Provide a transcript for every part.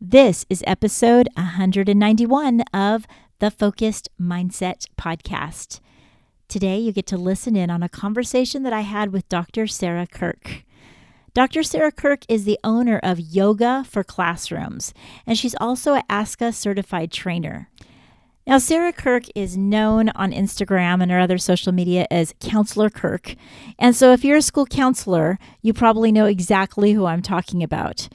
This is episode 191 of the Focused Mindset Podcast. Today, you get to listen in on a conversation that I had with Dr. Sarah Kirk. Dr. Sarah Kirk is the owner of Yoga for Classrooms, and she's also an ASCA certified trainer. Now, Sarah Kirk is known on Instagram and her other social media as Counselor Kirk. And so if you're a school counselor, you probably know exactly who I'm talking about.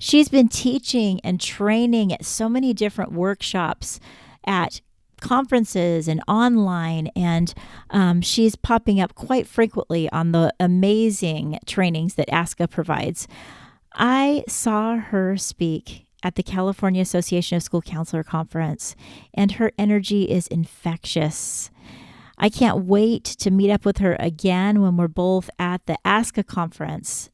She's been teaching and training at so many different workshops at conferences and online, and she's popping up quite frequently on the amazing trainings that ASCA provides. I saw her speak at the California Association of School Counselor Conference, and her energy is infectious. I can't wait to meet up with her again when we're both at the ASCA conference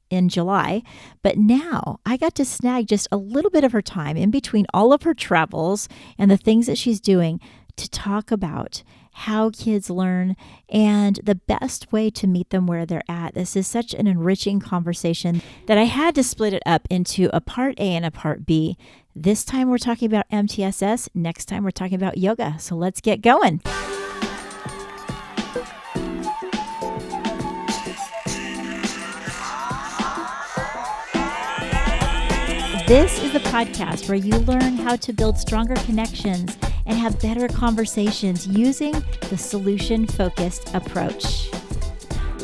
in July, but now I got to snag just a little bit of her time in between all of her travels and the things that she's doing to talk about how kids learn and the best way to meet them where they're at. This is such an enriching conversation that I had to split it up into a part A and a part B. This time we're talking about MTSS. Next time we're talking about yoga. So let's get going. This is the podcast where you learn how to build stronger connections and have better conversations using the solution-focused approach.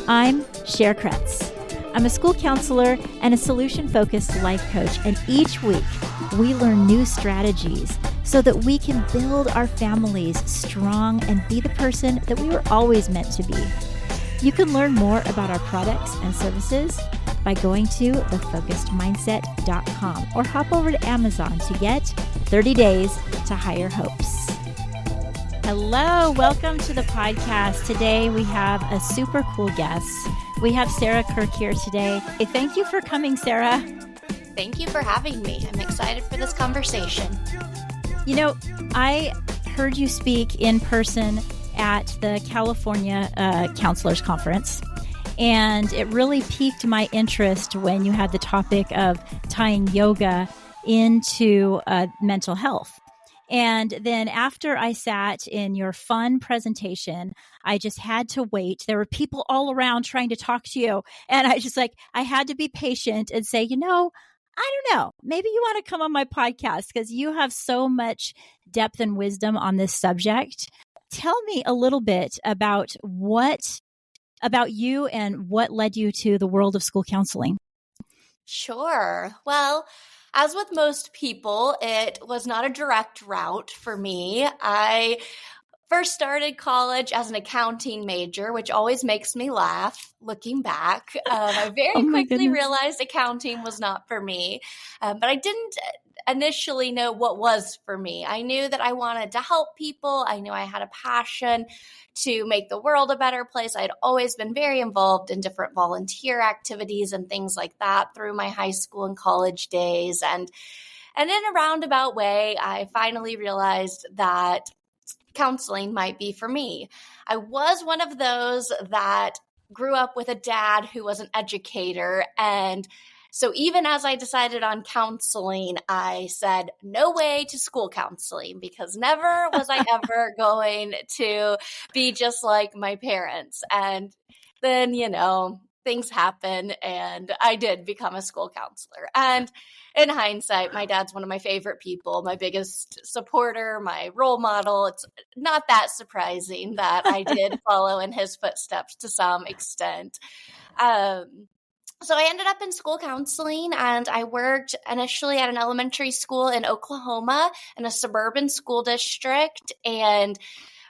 I'm Cher Kretz. I'm a school counselor and a solution-focused life coach, and each week we learn new strategies so that we can build our families strong and be the person that we were always meant to be. You can learn more about our products and services by going to thefocusedmindset.com or hop over to Amazon to get 30 Days to Higher Hopes. Hello, welcome to the podcast. Today we have a super cool guest. We have Sarah Kirk here today. Hey, thank you for coming, Sarah. Thank you for having me. I'm excited for this conversation. You know, I heard you speak in person at the California Counselors Conference. And it really piqued my interest when you had the topic of tying yoga into mental health. And then after I sat in your fun presentation, I just had to wait. There were people all around trying to talk to you. And I had to be patient and say, I don't know, maybe you want to come on my podcast because you have so much depth and wisdom on this subject. Tell me a little bit about you and what led you to the world of school counseling. Sure. Well, as with most people, it was not a direct route for me. I first started college as an accounting major, which always makes me laugh looking back. I very quickly realized accounting was not for me, but I didn't initially know what was for me. I knew that I wanted to help people. I knew I had a passion to make the world a better place. I'd always been very involved in different volunteer activities and things like that through my high school and college days. And in a roundabout way, I finally realized that counseling might be for me. I was one of those that grew up with a dad who was an educator, and so even as I decided on counseling, I said no way to school counseling because never was I ever going to be just like my parents. And then, things happen and I did become a school counselor. And in hindsight, my dad's one of my favorite people, my biggest supporter, my role model. It's not that surprising that I did follow in his footsteps to some extent. So I ended up in school counseling, and I worked initially at an elementary school in Oklahoma in a suburban school district, and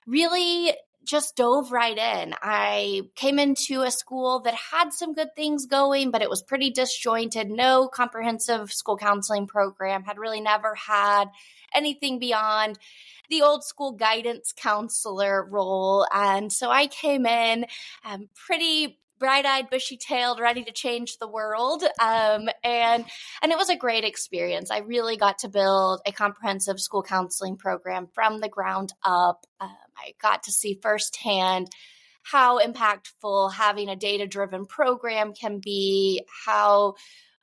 really just dove right in. I came into a school that had some good things going, but it was pretty disjointed, no comprehensive school counseling program, had really never had anything beyond the old school guidance counselor role. And so I came in pretty bright-eyed, bushy-tailed, ready to change the world. And it was a great experience. I really got to build a comprehensive school counseling program from the ground up. I got to see firsthand how impactful having a data-driven program can be, how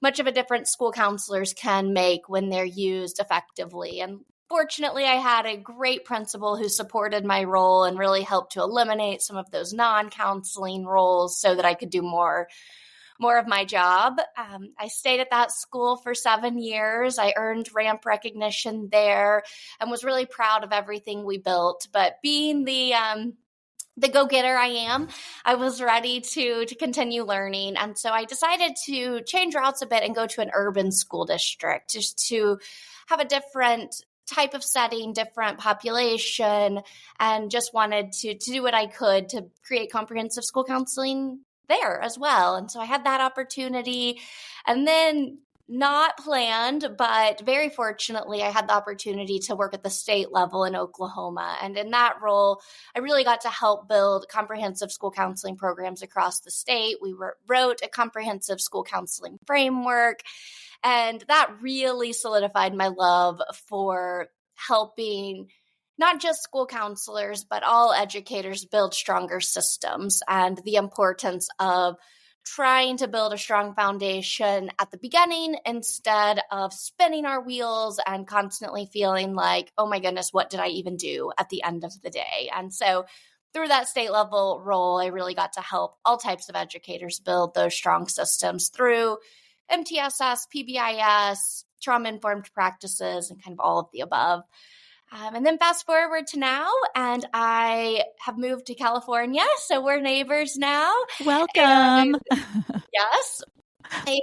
much of a difference school counselors can make when they're used effectively. And fortunately, I had a great principal who supported my role and really helped to eliminate some of those non-counseling roles so that I could do more of my job. I stayed at that school for 7 years. I earned ramp recognition there and was really proud of everything we built. But being the go-getter I am, I was ready to continue learning. And so I decided to change routes a bit and go to an urban school district just to have a different type of setting, different population, and just wanted to do what I could to create comprehensive school counseling there as well. And so I had that opportunity. And then not planned, but very fortunately, I had the opportunity to work at the state level in Oklahoma. And in that role, I really got to help build comprehensive school counseling programs across the state. We wrote a comprehensive school counseling framework, and that really solidified my love for helping not just school counselors, but all educators build stronger systems, and the importance of trying to build a strong foundation at the beginning instead of spinning our wheels and constantly feeling like, oh my goodness, what did I even do at the end of the day? And so through that state level role, I really got to help all types of educators build those strong systems through MTSS, PBIS, trauma-informed practices, and kind of all of the above. And then fast forward to now, and I have moved to California, so we're neighbors now. Welcome. Yes.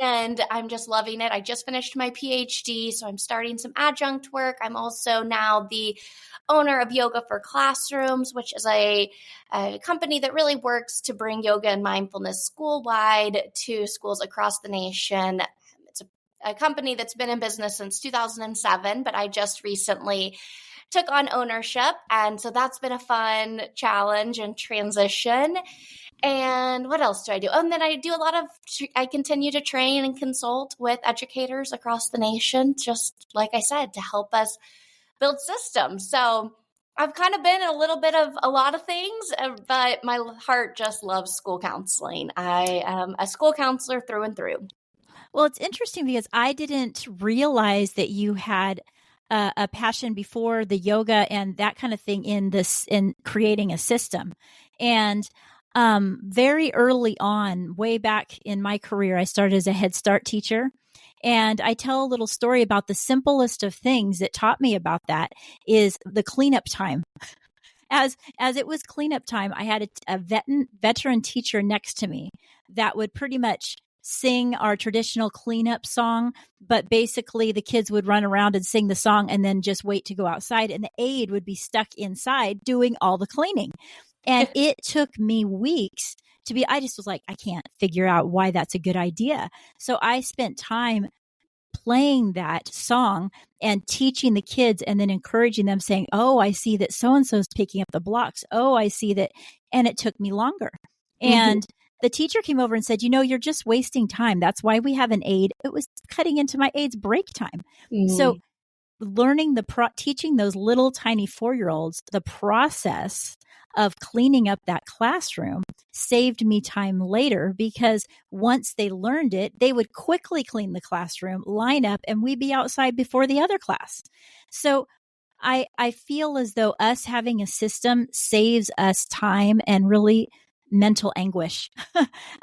And I'm just loving it. I just finished my PhD, so I'm starting some adjunct work. I'm also now the owner of Yoga for Classrooms, which is a company that really works to bring yoga and mindfulness school-wide to schools across the nation. It's a company that's been in business since 2007, but I just recently took on ownership. And so that's been a fun challenge and transition. And what else do I do? Oh, and then I do I continue to train and consult with educators across the nation, just like I said, to help us build systems. So I've kind of been in a little bit of a lot of things, but my heart just loves school counseling. I am a school counselor through and through. Well, it's interesting because I didn't realize that you had a passion before the yoga and that kind of thing in creating a system. And very early on, way back in my career, I started as a Head Start teacher. And I tell a little story about the simplest of things that taught me about that is the cleanup time. As it was cleanup time, I had a veteran teacher next to me that would pretty much sing our traditional cleanup song, but basically the kids would run around and sing the song and then just wait to go outside, and the aide would be stuck inside doing all the cleaning. And it took me weeks I just was like, I can't figure out why that's a good idea. So I spent time playing that song and teaching the kids and then encouraging them saying, oh, I see that so-and-so's picking up the blocks. Oh, I see that. And it took me longer. And the teacher came over and said, you're just wasting time. That's why we have an aide. It was cutting into my aide's break time. So learning teaching those little tiny 4-year-olds the process of cleaning up that classroom saved me time later, because once they learned it, they would quickly clean the classroom, line up, and we'd be outside before the other class. So I feel as though us having a system saves us time and really mental anguish.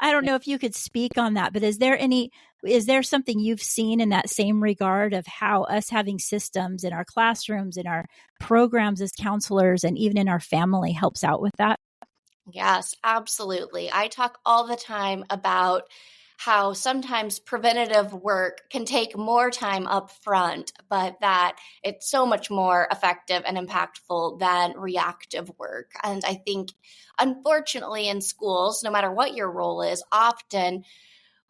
I don't know if you could speak on that, but is there something you've seen in that same regard of how us having systems in our classrooms, in our programs as counselors, and even in our family helps out with that? Yes, absolutely. I talk all the time about how sometimes preventative work can take more time up front, but that it's so much more effective and impactful than reactive work. And I think, unfortunately, in schools, no matter what your role is, often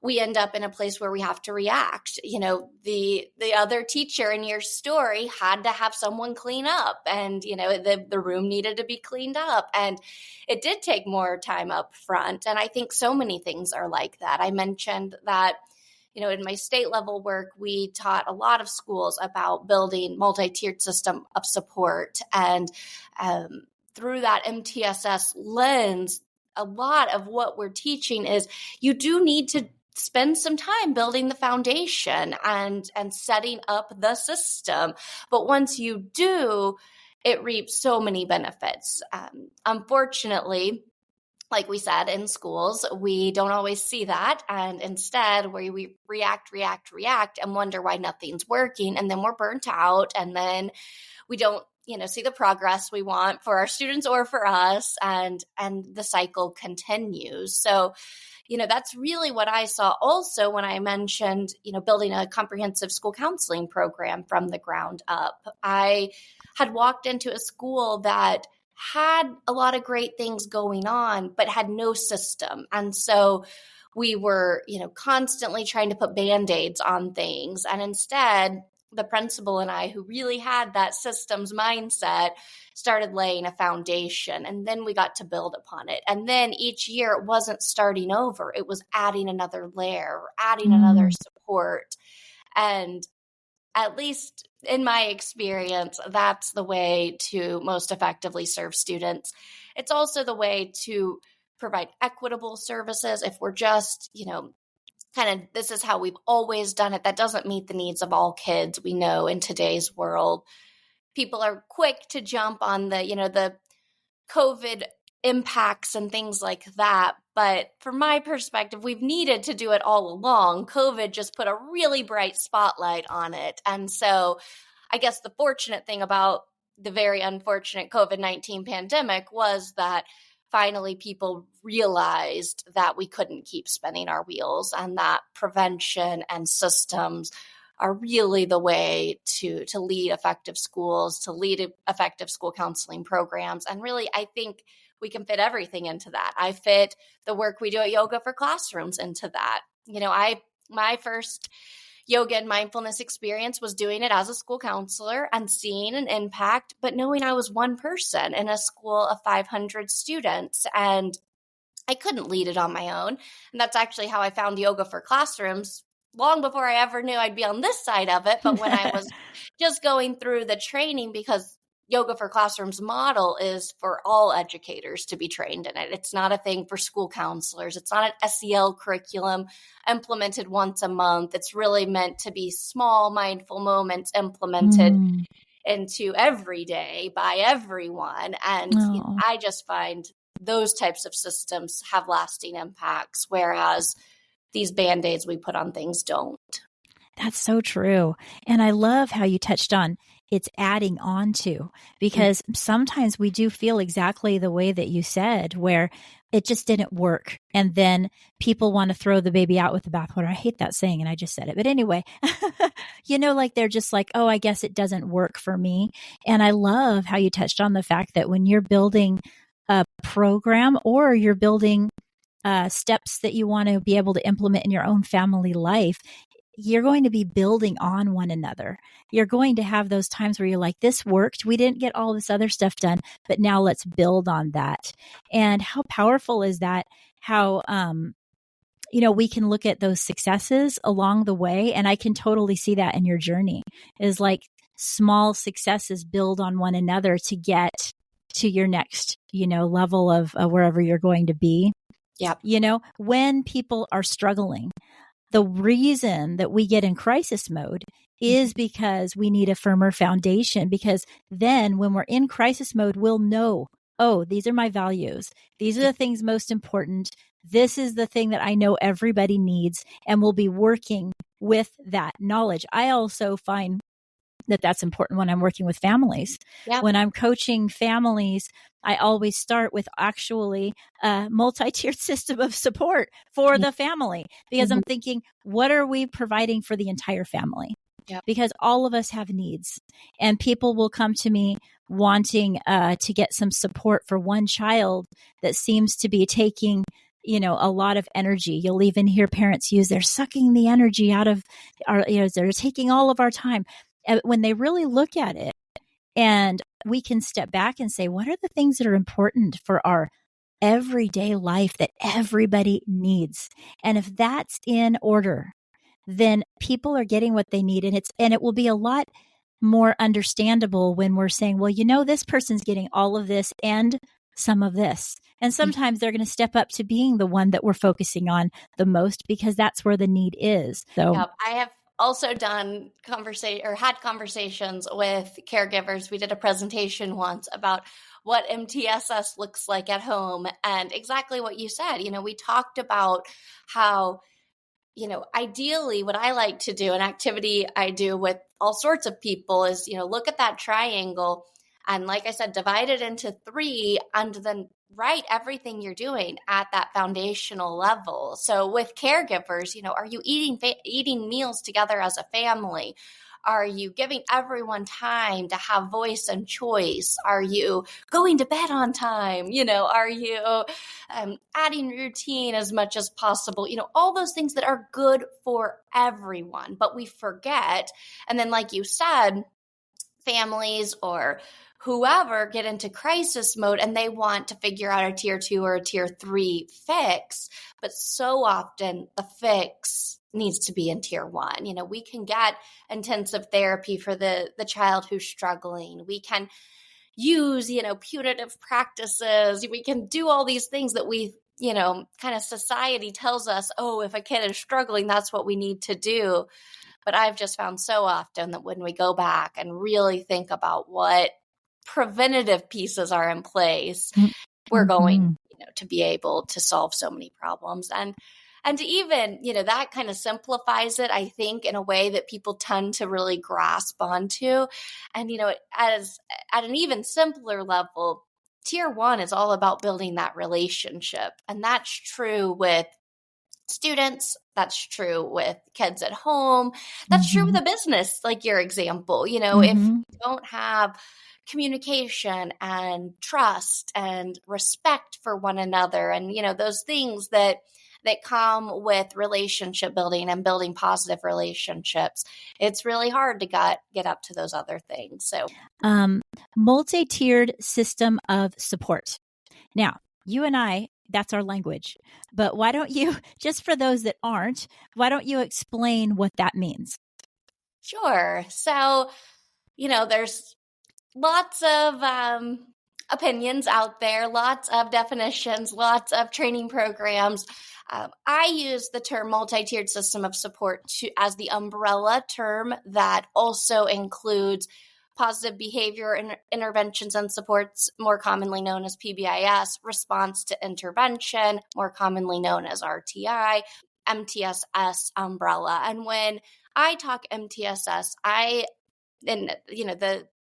we end up in a place where we have to react. The other teacher in your story had to have someone clean up, and, the room needed to be cleaned up. And it did take more time up front. And I think so many things are like that. I mentioned that, in my state level work, we taught a lot of schools about building multi-tiered system of support. And through that MTSS lens, a lot of what we're teaching is you do need to spend some time building the foundation and setting up the system. But once you do, it reaps so many benefits. Unfortunately, like we said, in schools, we don't always see that. And instead, we react, and wonder why nothing's working. And then we're burnt out. And then we don't, see the progress we want for our students or for us. And the cycle continues. So, that's really what I saw also when I mentioned, building a comprehensive school counseling program from the ground up. I had walked into a school that had a lot of great things going on, but had no system. And so we were, constantly trying to put Band-Aids on things. And instead, the principal and I, who really had that systems mindset, started laying a foundation. And then we got to build upon it. And then each year it wasn't starting over. It was adding another layer, or adding another support. And at least in my experience, that's the way to most effectively serve students. It's also the way to provide equitable services. If we're just, kind of, this is how we've always done it, that doesn't meet the needs of all kids. We know in today's world, people are quick to jump on the COVID impacts and things like that. But from my perspective, we've needed to do it all along. COVID just put a really bright spotlight on it. And so I guess the fortunate thing about the very unfortunate COVID-19 pandemic was that finally people realized that we couldn't keep spinning our wheels, and that prevention and systems are really the way to lead effective schools, to lead effective school counseling programs. And really, I think we can fit everything into that. I fit the work we do at Yoga for Classrooms into that. My first yoga and mindfulness experience was doing it as a school counselor and seeing an impact, but knowing I was one person in a school of 500 students, and I couldn't lead it on my own. And that's actually how I found Yoga for Classrooms long before I ever knew I'd be on this side of it. But when I was just going through the training, because Yoga for Classrooms model is for all educators to be trained in it. It's not a thing for school counselors. It's not an SEL curriculum implemented once a month. It's really meant to be small, mindful moments implemented into every day by everyone. And I just find those types of systems have lasting impacts, whereas these Band-Aids we put on things don't. That's so true. And I love how you touched on it's adding on to, because sometimes we do feel exactly the way that you said, where it just didn't work. And then people want to throw the baby out with the bathwater. I hate that saying, and I just said it. But anyway, like they're just like, oh, I guess it doesn't work for me. And I love how you touched on the fact that when you're building a program, or you're building steps that you want to be able to implement in your own family life, you're going to be building on one another. You're going to have those times where you're like, this worked. We didn't get all this other stuff done, but now let's build on that. And how powerful is that? How, we can look at those successes along the way. And I can totally see that in your journey, is like small successes build on one another to get to your next, level of wherever you're going to be. Yeah. When people are struggling, the reason that we get in crisis mode is because we need a firmer foundation, because then when we're in crisis mode, we'll know, oh, these are my values. These are the things most important. This is the thing that I know everybody needs, and we'll be working with that knowledge. I also find that that's important when I'm working with families. Yep. When I'm coaching families, I always start with actually a multi-tiered system of support for the family, because I'm thinking, what are we providing for the entire family? Yep. Because all of us have needs, and people will come to me wanting to get some support for one child that seems to be taking a lot of energy. You'll even hear parents use, they're sucking the energy out of our, they're taking all of our time. When they really look at it, and we can step back and say, what are the things that are important for our everyday life that everybody needs? And if that's in order, then people are getting what they need. And it will be a lot more understandable when we're saying, well, this person's getting all of this and some of this. And sometimes they're going to step up to being the one that we're focusing on the most because that's where the need is. So Yep. I have also done had conversations with caregivers. We did a presentation once about what MTSS looks like at home, and exactly what you said. We talked about how, ideally what I like to do, an activity I do with all sorts of people is, look at that triangle and, like I said, divide it into three and then write everything you're doing at that foundational level. So with caregivers, are you eating meals together as a family? Are you giving everyone time to have voice and choice? Are you going to bed on time? Are you adding routine as much as possible? All those things that are good for everyone, but we forget. And then, like you said, families or whoever get into crisis mode and they want to figure out a tier 2 or a tier 3 fix. But so often the fix needs to be in tier 1. We can get intensive therapy for the child who's struggling. We can use, punitive practices. We can do all these things that we, kind of society tells us, oh, if a kid is struggling, that's what we need to do. But I've just found so often that when we go back and really think about what preventative pieces are in place, we're going, to be able to solve so many problems. And to even, that kind of simplifies it, I think, in a way that people tend to really grasp onto. And, as at an even simpler level, tier 1 is all about building that relationship. And that's true with students. That's true with kids at home. That's true with a business, like your example. If you don't have communication and trust and respect for one another and, those things that come with relationship building and building positive relationships, it's really hard to get up to those other things. So, multi-tiered system of support. Now, you and I, that's our language. But why don't you, just for those that aren't, why don't you explain what that means? Sure. So, there's lots of opinions out there, lots of definitions, lots of training programs. I use the term multi-tiered system of support as the umbrella term that also includes positive behavior interventions and supports, more commonly known as PBIS, response to intervention, more commonly known as RTI, MTSS umbrella. And when I talk MTSS,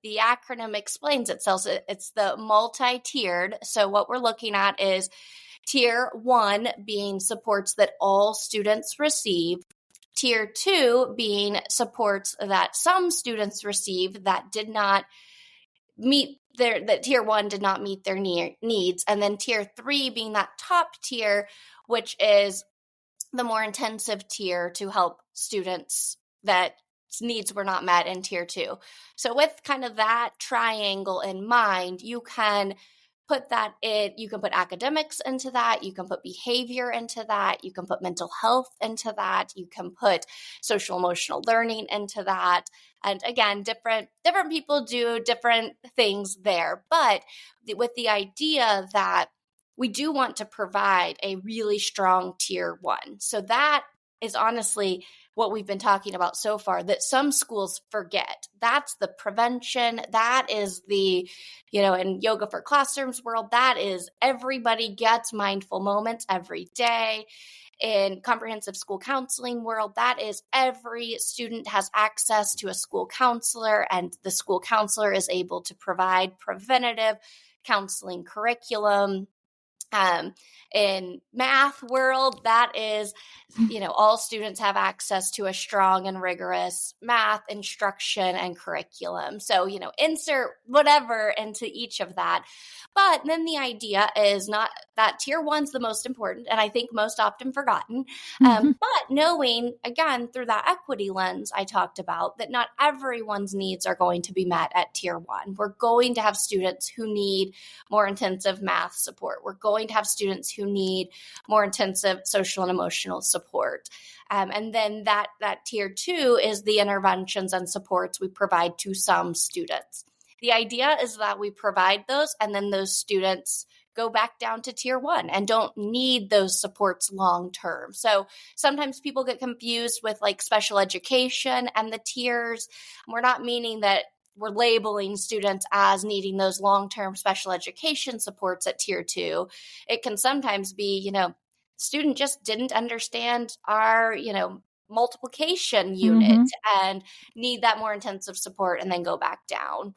the acronym explains itself. It's the multi-tiered. So what we're looking at is tier 1 being supports that all students receive. Tier 2 being supports that some students receive that did not meet that tier 1 did not meet their needs. And then tier 3 being that top tier, which is the more intensive tier to help students that needs were not met in tier 2. So with kind of that triangle in mind, you can put academics into that, you can put behavior into that, you can put mental health into that, you can put social emotional learning into that. And again, different people do different things there, but with the idea that we do want to provide a really strong tier 1. So that is honestly what we've been talking about so far, that some schools forget. That's the prevention. That is the, in Yoga for Classrooms world, that is everybody gets mindful moments every day. In comprehensive school counseling world, that is every student has access to a school counselor, and the school counselor is able to provide preventative counseling curriculum. In math world, that is, all students have access to a strong and rigorous math instruction and curriculum. So, insert whatever into each of that. But then the idea is not that tier 1's the most important, and I think most often forgotten. But knowing, again, through that equity lens I talked about, that not everyone's needs are going to be met at tier 1. We're going to have students who need more intensive math support. We're going to have students who need more intensive social and emotional support. And then that tier 2 is the interventions and supports we provide to some students. The idea is that we provide those, and then those students go back down to tier 1 and don't need those supports long term. So sometimes people get confused with like special education and the tiers. We're not meaning that we're labeling students as needing those long-term special education supports at tier 2. It can sometimes be, student just didn't understand our, multiplication unit and need that more intensive support and then go back down.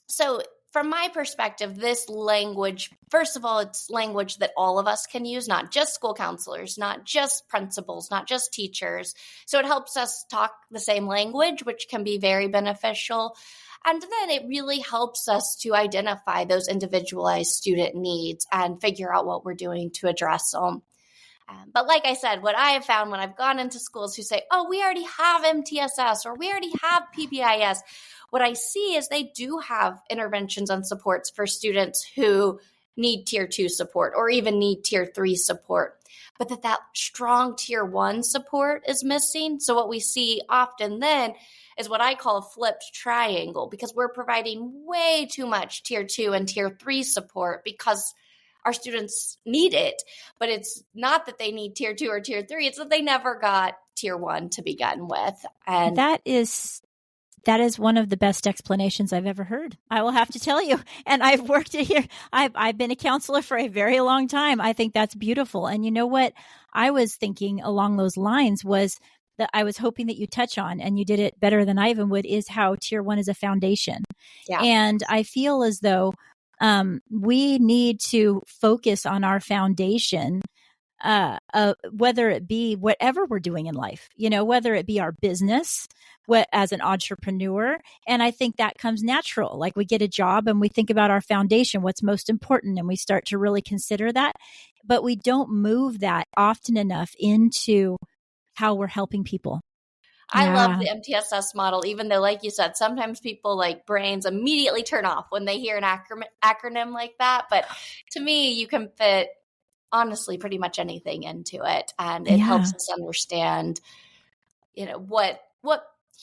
So from my perspective, this language, first of all, it's language that all of us can use, not just school counselors, not just principals, not just teachers. So it helps us talk the same language, which can be very beneficial. And then it really helps us to identify those individualized student needs and figure out what we're doing to address them. But like I said, what I have found when I've gone into schools who say, oh, we already have MTSS or we already have PBIS, what I see is they do have interventions and supports for students who need tier 2 support or even need tier 3 support, but that strong tier 1 support is missing. So what we see often then is what I call a flipped triangle, because we're providing way too much tier 2 and tier 3 support because our students need it, but it's not that they need tier 2 or tier 3. It's that they never got tier 1 to begin with. And that is one of the best explanations I've ever heard. I will have to tell you. And I've worked here. I've been a counselor for a very long time. I think that's beautiful. And you know what I was thinking along those lines was that I was hoping that you touch on, and you did it better than I even would, is how tier 1 is a foundation. Yeah. And I feel as though we need to focus on our foundation, whether it be whatever we're doing in life, whether it be our business, as an entrepreneur. And I think that comes natural. Like we get a job and we think about our foundation, what's most important, and we start to really consider that. But we don't move that often enough into how we're helping people. I love the MTSS model, even though, like you said, sometimes people like brains immediately turn off when they hear an acronym like that. But to me, you can fit, honestly, pretty much anything into it. And it helps us understand, what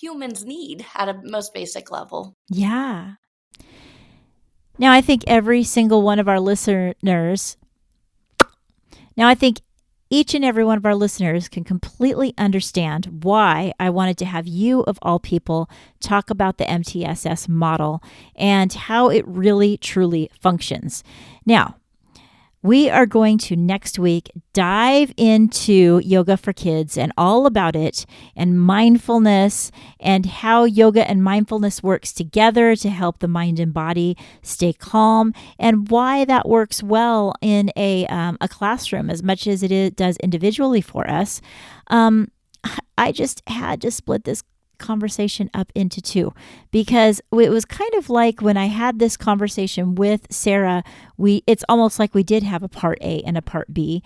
humans need at a most basic level. Yeah. Now, I think every single one of our listeners, each and every one of our listeners can completely understand why I wanted to have you, of all people, talk about the MTSS model and how it really, truly functions. Now, we are going to next week dive into yoga for kids and all about it, and mindfulness, and how yoga and mindfulness works together to help the mind and body stay calm, and why that works well in a classroom as much as it does individually for us. I just had to split this conversation up into two, because it was kind of like when I had this conversation with Sarah, it's almost like we did have a part A and a part B.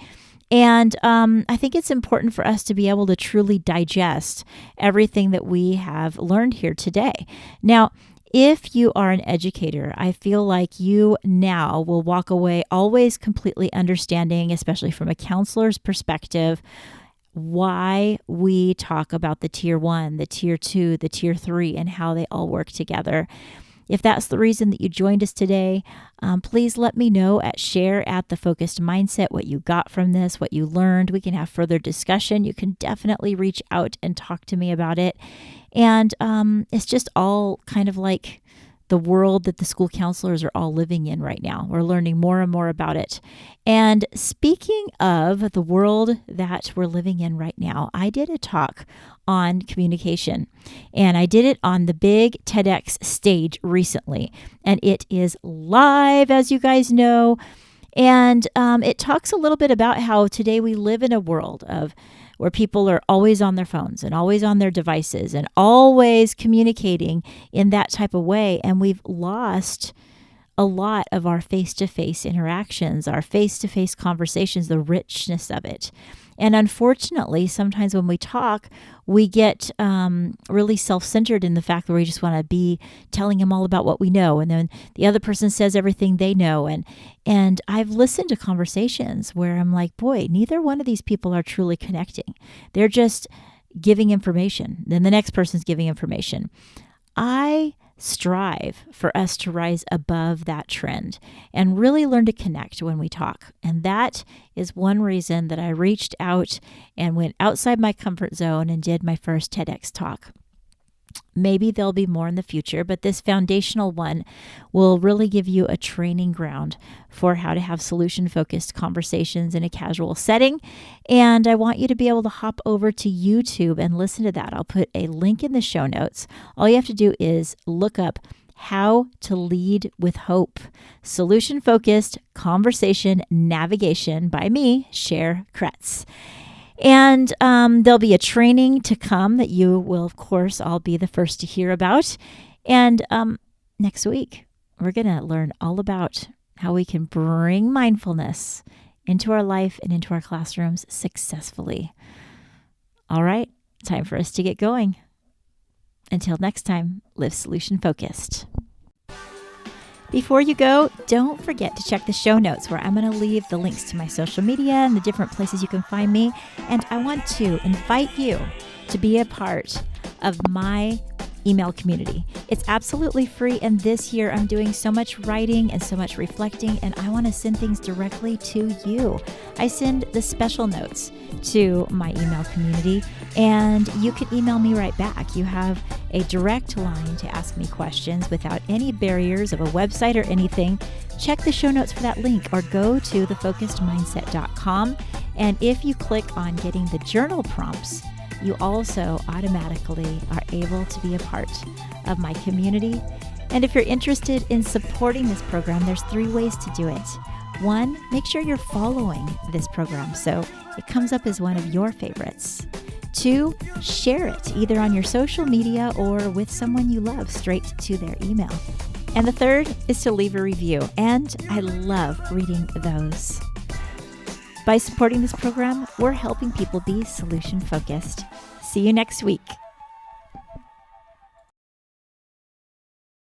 And I think it's important for us to be able to truly digest everything that we have learned here today. Now, if you are an educator, I feel like you now will walk away always completely understanding, especially from a counselor's perspective, why we talk about the tier 1, the tier 2, the tier 3, and how they all work together. If that's the reason that you joined us today, please let me know at share at The Focused Mindset what you got from this, what you learned. We can have further discussion. You can definitely reach out and talk to me about it. And it's just all kind of like the world that the school counselors are all living in right now. We're learning more and more about it. And speaking of the world that we're living in right now, I did a talk on communication, and I did it on the big TEDx stage recently, and it is live, as you guys know. And it talks a little bit about how today we live in a world of where people are always on their phones and always on their devices and always communicating in that type of way. And we've lost a lot of our face-to-face interactions, our face-to-face conversations, the richness of it. And unfortunately, sometimes when we talk, we get really self-centered in the fact that we just want to be telling them all about what we know. And then the other person says everything they know. And I've listened to conversations where I'm like, boy, neither one of these people are truly connecting. They're just giving information. Then the next person's giving information. I strive for us to rise above that trend and really learn to connect when we talk. And that is one reason that I reached out and went outside my comfort zone and did my first TEDx talk. Maybe there'll be more in the future, but this foundational one will really give you a training ground for how to have solution-focused conversations in a casual setting. And I want you to be able to hop over to YouTube and listen to that. I'll put a link in the show notes. All you have to do is look up How to Lead with Hope, Solution-Focused Conversation Navigation by me, Cher Kretz. And there'll be a training to come that you will, of course, all be the first to hear about. And next week, we're going to learn all about how we can bring mindfulness into our life and into our classrooms successfully. All right, time for us to get going. Until next time, live solution focused. Before you go, don't forget to check the show notes where I'm going to leave the links to my social media and the different places you can find me. And I want to invite you to be a part of my email community. It's absolutely free, and this year I'm doing so much writing and so much reflecting, and I want to send things directly to you. I send the special notes to my email community, and you can email me right back. You have a direct line to ask me questions without any barriers of a website or anything. Check the show notes for that link, or go to thefocusedmindset.com. And if you click on getting the journal prompts, you also automatically are able to be a part of my community. And if you're interested in supporting this program, there's 3 ways to do it. 1, make sure you're following this program so it comes up as one of your favorites. 2, share it either on your social media or with someone you love straight to their email. And the 3rd is to leave a review, and I love reading those. By supporting this program, we're helping people be solution focused. See you next week.